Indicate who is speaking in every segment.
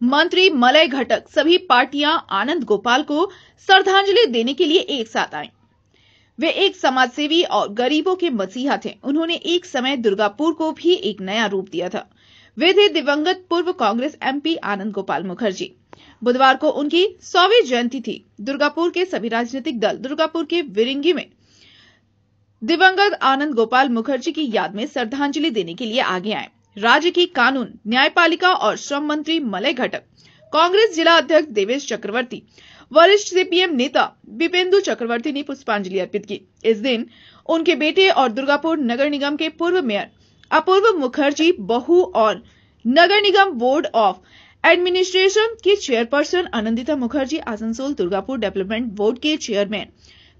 Speaker 1: मंत्री मलय घटक सभी पार्टियां आनंद गोपाल को श्रद्धांजलि देने के लिए एक साथ आए। वे एक समाजसेवी और गरीबों के मसीहा थे। उन्होंने एक समय दुर्गापुर को भी एक नया रूप दिया था। वे थे दिवंगत पूर्व कांग्रेस एमपी आनंद गोपाल मुखर्जी। बुधवार को उनकी 100वीं जयंती थी। दुर्गापुर के सभी राजनीतिक दल दुर्गापुर के विरिंगी में दिवंगत आनंद गोपाल मुखर्जी की याद में श्रद्धांजलि देने के लिए आगे आए। राज्य की कानून, न्यायपालिका और श्रम मंत्री मलय घटक, कांग्रेस जिला अध्यक्ष देवेश चक्रवर्ती, वरिष्ठ सीपीएम नेता विपेंदु चक्रवर्ती ने पुष्पांजलि अर्पित की। इस दिन उनके बेटे और दुर्गापुर नगर निगम के पूर्व मेयर अपूर्व मुखर्जी, बहू और नगर निगम बोर्ड ऑफ एडमिनिस्ट्रेशन की chairperson Anandita Mukherjee, Asansol Durgapur development board के चेयरमैन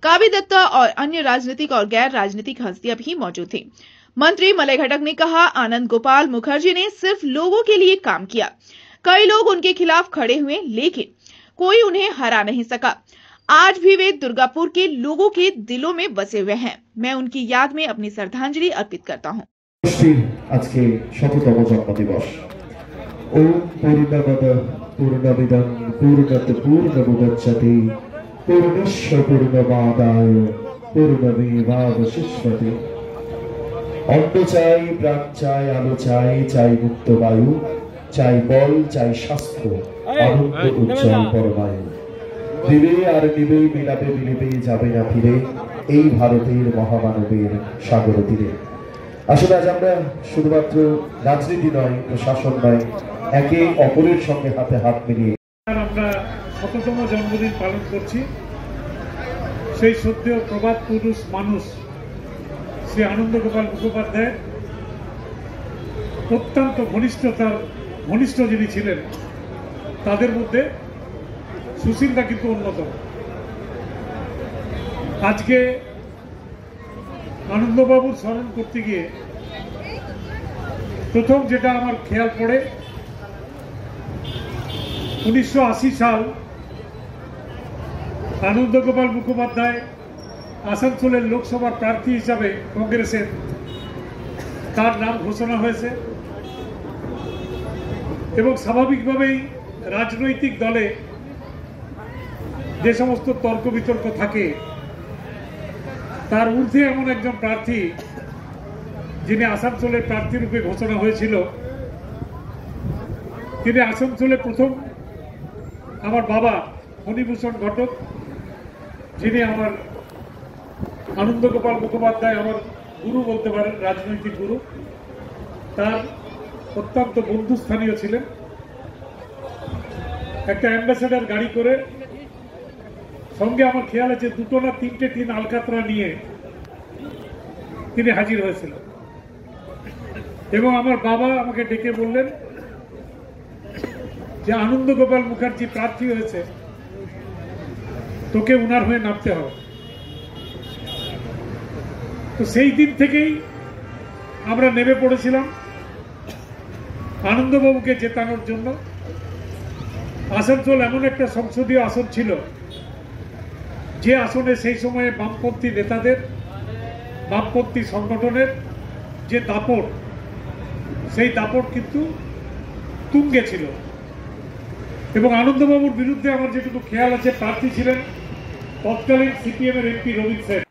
Speaker 1: काबी दत्ता और अन्य राजनीतिक और गैर राजनीतिक हस्तियां भी मौजूद थी। मंत्री मलय घटक ने कहा, आनंद गोपाल मुखर्जी ने सिर्फ लोगों के लिए काम किया। कई लोग उनके खिलाफ खड़े हुए, लेकिन कोई उन्हें हरा नहीं सका। आज भी वे दुर्गापुर के लोगों के दिलों में बसे हुए हैं। मैं उनकी याद में अपनी श्रद्धांजलि अर्पित करता हूँ।
Speaker 2: आज के 100तम जन्म दिवस। ओम पूर्णमद पूर्णमिदं पूर्णात् पूर्णमुदच्यते पूर्णस्य पूर्णमादाय पूर्णमेवावशिष्यते। अन्न चाই, প্রাণ চাই, আলো চাই, চাই মুক্ত বায়ু, চাই বল, চাই স্বাস্থ্য, আনন্দ উজ্জ্বল পরমায়ু। দিবে আর নিবে, মিলাবে মিলিবে, যাবে না ফিরে এই ভারতের মহামানবের সাগর তীরে। আসলে আজ আমরা শুধুমাত্র রাজনীতি নয়, প্রশাসন নয়, একে অপরের সঙ্গে হাতে হাত মিলিয়ে
Speaker 3: আমরা 100তম জন্মদিন পালন করছি। সেই সদ্য প্রবাদ পুরুষ মানুষ শ্রী আনন্দ গোপাল মুখোপাধ্যায় অত্যন্ত ঘনিষ্ঠ যিনি ছিলেন, তাদের মধ্যে সুশীলদা কিন্তু অন্যতম। আজকে আনন্দবাবুর স্মরণ করতে গিয়ে প্রথম যেটা আমার খেয়াল পড়ে, 1980 সাল আনন্দ গোপাল মুখোপাধ্যায় আসানসোলের লোকসভার প্রার্থী হিসাবে কংগ্রেসের তার নাম ঘোষণা হয়েছে এবং স্বাভাবিকভাবেই রাজনৈতিক দলে যে সমস্ত তর্ক বিতর্ক থাকে তার ঊর্ধ্বে এমন একজন প্রার্থী যিনি আসানসোলের প্রার্থী রূপে ঘোষণা হয়েছিল, তিনি আসানসোলে প্রথম আমার বাবা ফণীভূষণ ঘটক, যিনি আমার আনন্দ গোপাল মুখোপাধ্যায় আমার গুরু বলতে পারেন, রাজনৈতিক গুরু, তার অত্যন্ত বন্ধুস্থানীয় ছিলেন। একটা অ্যাম্বাসেডার গাড়ি করে সঙ্গে আমার খেয়াল আছে 2টো না 3টে টিন আলকাতরা নিয়ে তিনি হাজির হয়েছিলেন এবং আমার বাবা আমাকে ডেকে বললেন যে আনন্দ গোপাল মুখার্জি প্রার্থী হয়েছে, তোকে উনার হয়ে নামতে হবে। তো সেই দিন থেকেই আমরা নেমে পড়েছিলাম আনন্দবাবুকে জেতানোর জন্য। আসানসোল এমন একটা সংসদীয় আসন ছিল যে আসনে সেই সময়ে বামপন্থী নেতাদের, বামপন্থী সংগঠনের যে দাপট, সেই দাপট কিন্তু তুঙ্গে ছিল এবং আনন্দবাবুর বিরুদ্ধে আমার যেটুকু খেয়াল আছে প্রার্থী ছিলেন তৎকালীন সিপিএম এর এমপি রবীন্দ্র সেন।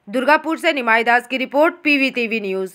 Speaker 4: दुर्गापुर से निमाई दास की रिपोर्ट, पीवीटीवी न्यूज।